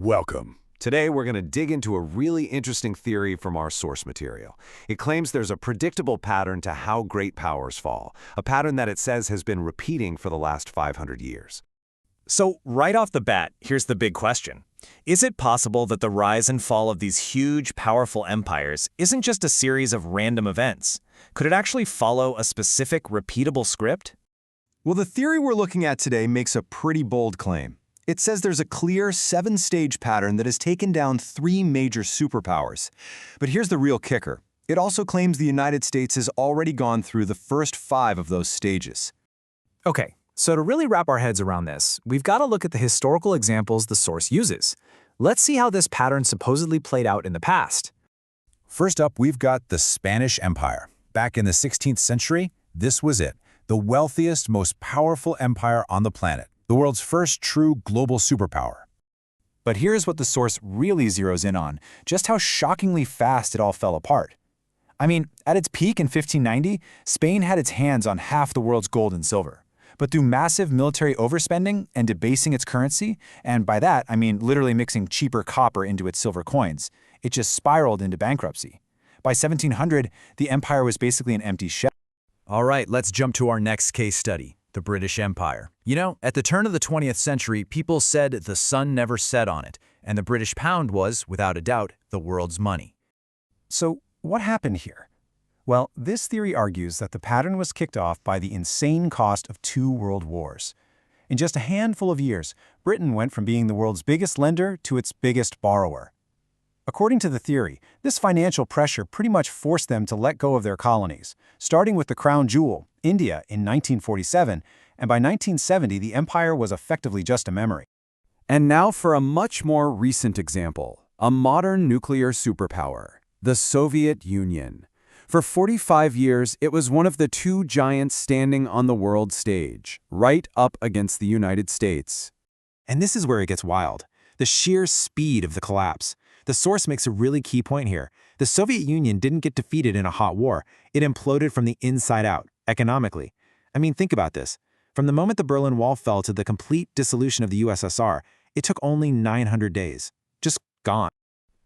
Welcome. Today, we're going to dig into a really interesting theory from our source material. It claims there's a predictable pattern to how great powers fall, a pattern that it says has been repeating for the last 500 years. So right off the bat, here's the big question. Is it possible that the rise and fall of these huge, powerful empires isn't just a series of random events? Could it actually follow a specific, repeatable script? Well, the theory we're looking at today makes a pretty bold claim. It says there's a clear 7-stage pattern that has taken down 3 major superpowers. But here's the real kicker. It also claims the United States has already gone through the first 5 of those stages. Okay, so to really wrap our heads around this, we've got to look at the historical examples the source uses. Let's see how this pattern supposedly played out in the past. First up, we've got the Spanish Empire. Back in the 16th century, this was it. The wealthiest, most powerful empire on the planet. The world's first true global superpower. But here's what the source really zeroes in on, just how shockingly fast it all fell apart. I mean, at its peak in 1590, Spain had its hands on half the world's gold and silver. But through massive military overspending and debasing its currency, and by that I mean literally mixing cheaper copper into its silver coins, it just spiraled into bankruptcy. By 1700, the empire was basically an empty shell. All right, let's jump to our next case study. The British Empire. You know, at the turn of the 20th century, people said the sun never set on it, and the British pound was, without a doubt, the world's money. So what happened here? Well, this theory argues that the pattern was kicked off by the insane cost of 2 world wars. In just a handful of years, Britain went from being the world's biggest lender to its biggest borrower. According to the theory, this financial pressure pretty much forced them to let go of their colonies, starting with the crown jewel, India, in 1947, and by 1970 the empire was effectively just a memory. And now for a much more recent example, a modern nuclear superpower, the Soviet Union. For 45 years, it was one of the 2 giants standing on the world stage, right up against the United States. And this is where it gets wild. The sheer speed of the collapse. The source makes a really key point here. The Soviet Union didn't get defeated in a hot war. It imploded from the inside out, economically. I mean, think about this. From the moment the Berlin Wall fell to the complete dissolution of the USSR, it took only 900 days. Just gone.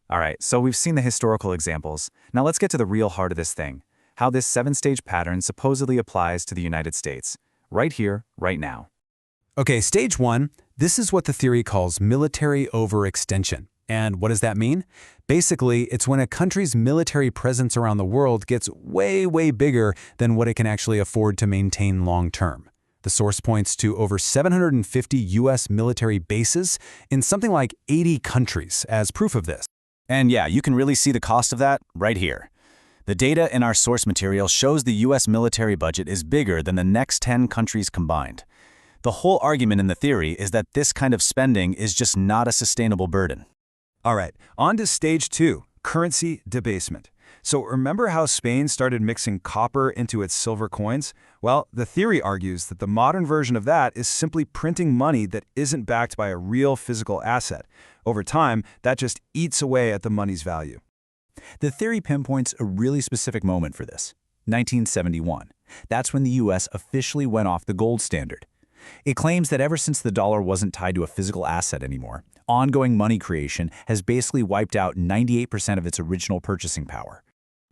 All right, so we've seen the historical examples. Now let's get to the real heart of this thing. How this 7-stage pattern supposedly applies to the United States. Right here, right now. Okay, stage 1. This is what the theory calls military overextension. And what does that mean? Basically, it's when a country's military presence around the world gets way, way bigger than what it can actually afford to maintain long-term. The source points to over 750 U.S. military bases in something like 80 countries as proof of this. And yeah, you can really see the cost of that right here. The data in our source material shows the U.S. military budget is bigger than the next 10 countries combined. The whole argument in the theory is that this kind of spending is just not a sustainable burden. All right, on to stage 2, currency debasement. So remember how Spain started mixing copper into its silver coins? Well, the theory argues that the modern version of that is simply printing money that isn't backed by a real physical asset. Over time, that just eats away at the money's value. The theory pinpoints a really specific moment for this, 1971. That's when the U.S. officially went off the gold standard. It claims that ever since the dollar wasn't tied to a physical asset anymore, ongoing money creation has basically wiped out 98% of its original purchasing power.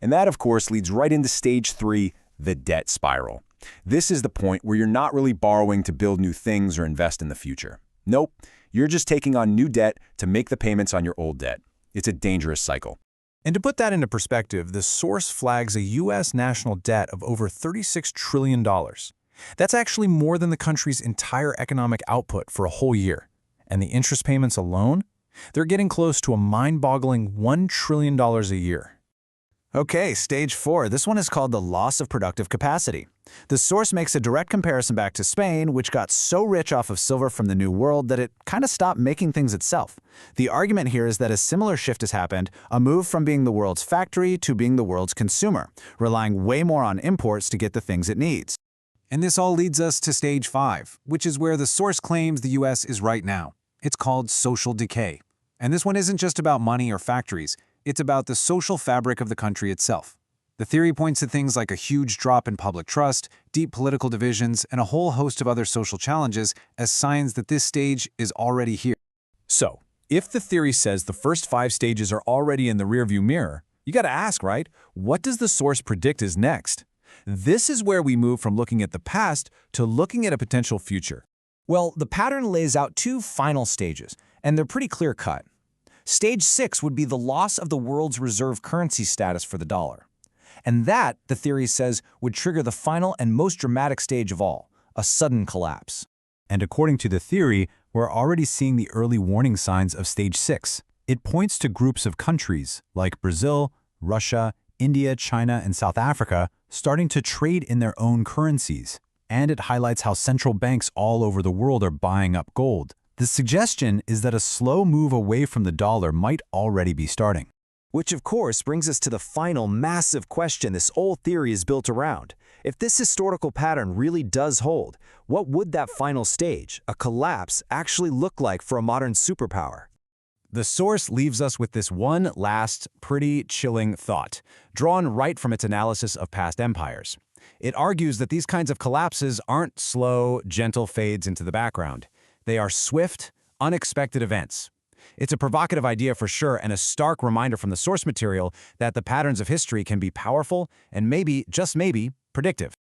And that, of course, leads right into stage 3, the debt spiral. This is the point where you're not really borrowing to build new things or invest in the future. Nope, you're just taking on new debt to make the payments on your old debt. It's a dangerous cycle. And to put that into perspective, the source flags a U.S. national debt of over $36 trillion. That's actually more than the country's entire economic output for a whole year. And the interest payments alone? They're getting close to a mind-boggling $1 trillion a year. Okay, stage 4. This one is called the loss of productive capacity. The source makes a direct comparison back to Spain, which got so rich off of silver from the New World that it kind of stopped making things itself. The argument here is that a similar shift has happened, a move from being the world's factory to being the world's consumer, relying way more on imports to get the things it needs. And this all leads us to stage 5, which is where the source claims the U.S. is right now. It's called social decay. And this one isn't just about money or factories. It's about the social fabric of the country itself. The theory points to things like a huge drop in public trust, deep political divisions, and a whole host of other social challenges as signs that this stage is already here. So, If the theory says the first 5 stages are already in the rearview mirror, you gotta ask, right? What does the source predict is next? This is where we move from looking at the past to looking at a potential future. Well, the pattern lays out 2 final stages, and they're pretty clear-cut. Stage 6 would be the loss of the world's reserve currency status for the dollar. And that, the theory says, would trigger the final and most dramatic stage of all, a sudden collapse. And according to the theory, we're already seeing the early warning signs of Stage 6. It points to groups of countries, like Brazil, Russia, India, China, and South Africa, starting to trade in their own currencies. And it highlights how central banks all over the world are buying up gold. The suggestion is that a slow move away from the dollar might already be starting. Which, of course, brings us to the final massive question this whole theory is built around. If this historical pattern really does hold, what would that final stage, a collapse, actually look like for a modern superpower? The source leaves us with this one last, pretty chilling thought, drawn right from its analysis of past empires. It argues that these kinds of collapses aren't slow, gentle fades into the background. They are swift, unexpected events. It's a provocative idea for sure, and a stark reminder from the source material that the patterns of history can be powerful and maybe, just maybe, predictive.